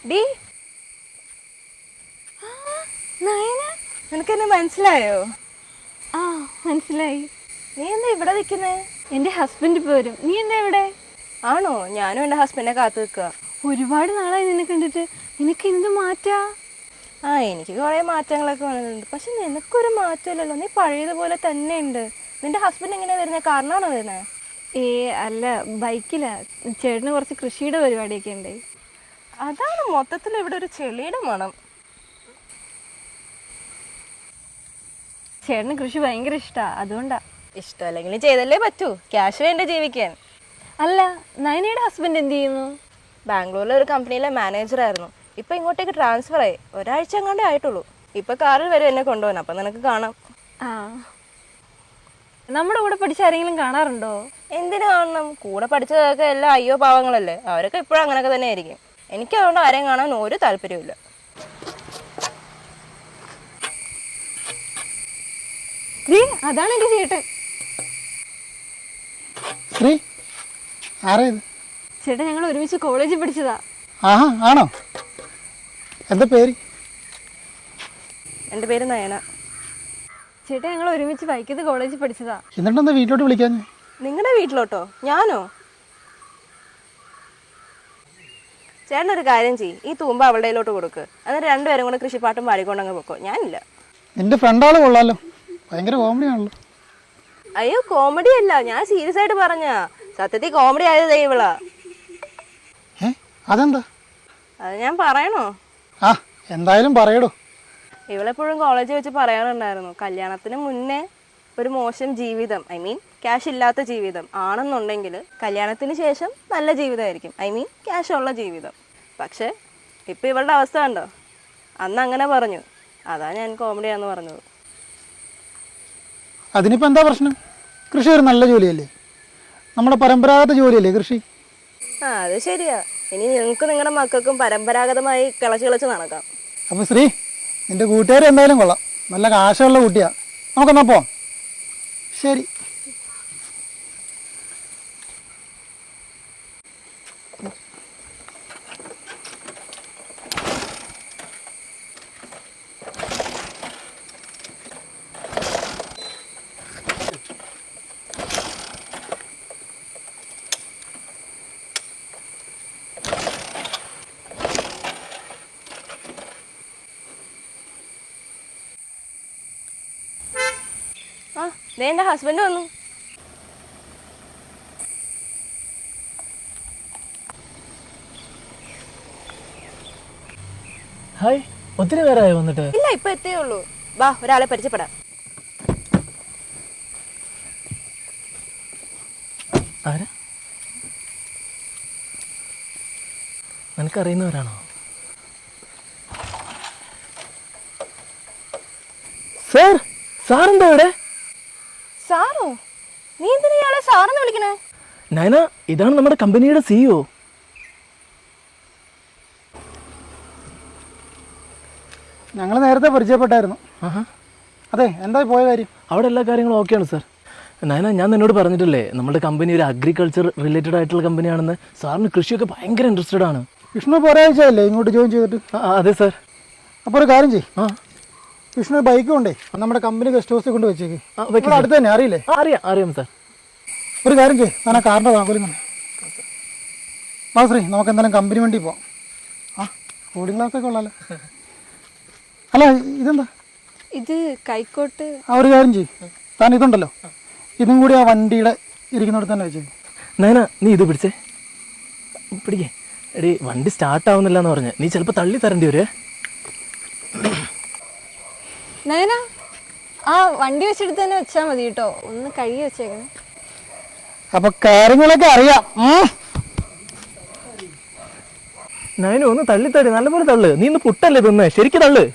D Nayana, നിനക്കെന്നെ മനസ്സിലായോ? ആ മനസ്സിലായി. നീ എന്താ ഇവിടെ നിൽക്കുന്നേ? എൻ്റെ ഹസ്ബൻഡ് ഇപ്പോൾ വരും. നീ എന്താ ഇവിടെ? ആണോ? ഞാനും എൻ്റെ ഹസ്ബൻഡിനെ കാത്തു നിൽക്കുക. ഒരുപാട് നാളായി നിന്നെ കണ്ടിട്ട്. നിനക്ക് എന്ത് മാറ്റാ? എനിക്ക് കുറേ മാറ്റങ്ങളൊക്കെ വന്നിട്ടുണ്ട്. പക്ഷെ നിനക്കൊരു മാറ്റമില്ലല്ലോ, നീ പഴയതുപോലെ തന്നെ ഉണ്ട്. നിന്റെ ഹസ്ബൻഡ് എങ്ങനെയാണ് വരുന്നത്? കാറിനാണോ വരുന്നത്? അല്ല, ബൈക്കിലാ. ചേട്ടന് കുറച്ച് കൃഷിയുടെ പരിപാടിയൊക്കെ ഉണ്ട്. അതാണ് മൊത്തത്തിൽ ഇവിടെ ഒരു ചെളിയുടെ മണം. ചേട്ടന് കൃഷി ഭയങ്കര ഇഷ്ടമാണ്, അതുകൊണ്ടാ. ഇഷ്ടമല്ലെങ്കിലും ചെയ്തല്ലേ പറ്റൂ, ക്യാഷ് വേണ്ട ജീവിക്കാൻ. അല്ല, നയനയുടെ ഹസ്ബൻഡ് എന്ത് ചെയ്യുന്നു? ബാംഗ്ലൂരിലെ ഒരു കമ്പനിയിലെ മാനേജറായിരുന്നു. ഇപ്പം ഇങ്ങോട്ടേക്ക് ട്രാൻസ്ഫർ ആയി. ഒരാഴ്ച എങ്ങാണ്ടേ ആയിട്ടുള്ളൂ. ഇപ്പം കാറിൽ വരും എന്നെ കൊണ്ടുപോകാൻ. അപ്പം നിനക്ക് കാണാം. ആ, നമ്മുടെ കൂടെ പഠിച്ച ആരെങ്കിലും കാണാറുണ്ടോ? എന്തിനു കാണണം? കൂടെ പഠിച്ചതൊക്കെ എല്ലാം അയ്യോ പാവങ്ങളല്ലേ. അവരൊക്കെ ഇപ്പോഴും അങ്ങനെയൊക്കെ തന്നെ ആയിരിക്കും. എനിക്ക് അതുകൊണ്ട് ആരെയും കാണാൻ ഒരു താല്പര്യമില്ല. അതാണ് എൻ്റെ ചേട്ടൻ. ശ്രീ, ആരാ ഇത്? ചേട്ടൻ ഞങ്ങൾ ഒരുമിച്ച് കോളേജിൽ പഠിച്ചതാ. ആഹാ, ആണോ? എന്താ പേര്? എൻ്റെ പേര് നയന. ചേട്ടൻ ഞങ്ങൾ ഒരുമിച്ച് വൈക്കത്ത് കോളേജിൽ പഠിച്ചതാ. എന്നിട്ടെന്താ വീട്ടിലോട്ട് വിളിക്കാൻ? നിങ്ങളുടെ വീട്ടിലോട്ടോ? ഞാനോ? ചേട്ടനൊരു കാര്യം ചെയ്യും, ഈ തൂമ്പ അവളുടെ കയ്യിലോട്ട് കൊടുക്ക്. എന്നിട്ട് രണ്ടുപേരും കൂടെ കൃഷിപ്പാട്ടും പാടിക്കൊണ്ടങ്ങ് പൊക്കോ. ഞാനില്ല. നിന്റെ ഫ്രണ്ടാള് കൊള്ളാലോ, ഭയങ്കര കോമഡി ആണല്ലോ. അയ്യോ, കോമഡി അല്ല, ഞാൻ സീരിയസ് ആയിട്ട് പറഞ്ഞ. സത്യത്തിൽ കോമഡി ആയത് ഇവളാ. അതെന്താ? അത് ഞാൻ പറയണോ? ആ, എന്തായാലും പറയടോ. ഇവളെപ്പോഴും കോളേജിൽ വെച്ച് പറയാറുണ്ടായിരുന്നു, കല്യാണത്തിന് മുന്നേ ഒരു മോശം ജീവിതം, ഐ മീൻ ക്യാഷ് ഇല്ലാത്ത ജീവിതം ആണെന്നുണ്ടെങ്കിൽ കല്യാണത്തിന് ശേഷം നല്ല ജീവിതമായിരിക്കും, ഐ മീൻ ക്യാഷ് ഉള്ള ജീവിതം. പക്ഷേ ഇപ്പം ഇവളുടെ അവസ്ഥ കണ്ടോ? അന്ന് അങ്ങനെ പറഞ്ഞു, അതാ ഞാൻ കോമഡിയാന്ന് പറഞ്ഞത്. അതിനിപ്പോൾ എന്താ പ്രശ്നം? കൃഷി ഒരു നല്ല ജോലിയല്ലേ, നമ്മുടെ പരമ്പരാഗത ജോലിയല്ലേ കൃഷി. അത് ശരിയാ. ഇനി നിങ്ങൾക്ക് നിങ്ങളുടെ മക്കൾക്കും പരമ്പരാഗതമായി കിളച്ച് നടക്കാം. അപ്പോൾ ശ്രീ, നിന്റെ കൂട്ടുകാർ എന്തായാലും കൊള്ളാം, നല്ല കാശുള്ള കുട്ടിയാ. നമുക്കെന്നാ പോവാം. ശരി. ദേ എൻ്റെ ഹസ്ബൻഡ് വന്നു. ഹായ്, ഒത്തിരി പേരായോ വന്നിട്ട്? ഇല്ല, ഇപ്പൊ എത്തേ ഉള്ളൂ. വാ, ഒരാളെ പരിചയപ്പെടാം. ആരാ? നിനക്കറിയുന്നവരാണോ? സാർ, സാറെന്താ ഇവിടെ? സാറോ? നീ എന്തിനാ ഇയാളെ സാറെന്ന് വിളിക്കണേ? നയന, ഇതാണ് നമ്മുടെ കമ്പനിയുടെ CEO. ഞങ്ങൾ നേരത്തെ പരിചയപ്പെട്ടായിരുന്നു. അതെ, എന്താ പോയ കാര്യം? അവിടെ എല്ലാ കാര്യങ്ങളും ഓക്കെയാണ് സാർ. നയന, ഞാൻ നിന്നോട് പറഞ്ഞിട്ടില്ലേ നമ്മുടെ കമ്പനി ഒരു അഗ്രികൾച്ചർ റിലേറ്റഡ് ആയിട്ടുള്ള കമ്പനിയാണെന്ന്. സാറിന് കൃഷിയൊക്കെ ഭയങ്കര ഇൻട്രസ്റ്റഡ് ആണ്. വിഷ്ണു ഒരാഴ്ചയല്ലേ ഇങ്ങോട്ട് ജോയിൻ ചെയ്തിട്ട്? അതെ സാർ. അപ്പോൾ ഒരു കാര്യം ചെയ്യും, വിഷ്ണു ബൈക്ക് കൊണ്ടേ നമ്മുടെ കമ്പനി ഗസ്റ്റ് ഹൗസിൽ കൊണ്ട് വെച്ചേക്ക്. അടുത്ത് തന്നെ, അറിയില്ലേ? അറിയാം സാർ. ഒരു കാര്യം ചെയ്യും, ഞാൻ ആ കാറിൻ്റെ താക്കോലും ശ്രീ, നമുക്ക് എന്തായാലും കമ്പനി വണ്ടി പോവാം. കൂളിംഗ് ഗ്ലാസ് ഒക്കെ ഉള്ളല്ലോ. അല്ല, ഇതെന്താ? ഇത് കൈക്കോട്ട്. ഒരു കാര്യം ചെയ്യും, താൻ ഇതുണ്ടല്ലോ, ഇതും കൂടി ആ വണ്ടിയുടെ ഇരിക്കുന്നിടത്ത് തന്നെ വെച്ചേക്ക്. നയന, നീ ഇത് പിടിക്കേ. എടി, വണ്ടി സ്റ്റാർട്ട് ആവുന്നില്ല എന്ന് പറഞ്ഞ് നീ ചിലപ്പോൾ തള്ളി തരേണ്ടി വരുവേ. നയന, ആ വണ്ടി വെച്ചെടുത്ത് തന്നെ വെച്ചാൽ മതി കേട്ടോ, ഒന്ന് കഴുകി വെച്ചേക്കണേ. അപ്പൊ കാര്യങ്ങളൊക്കെ അറിയാം. നയന, ഒന്ന് തള്ളി തള്ളി, നല്ലപോലെ തള്ളു. നീ ഇന്ന് പുട്ടല്ലേ തിന്നേ, ശരിക്കും തള്ളു.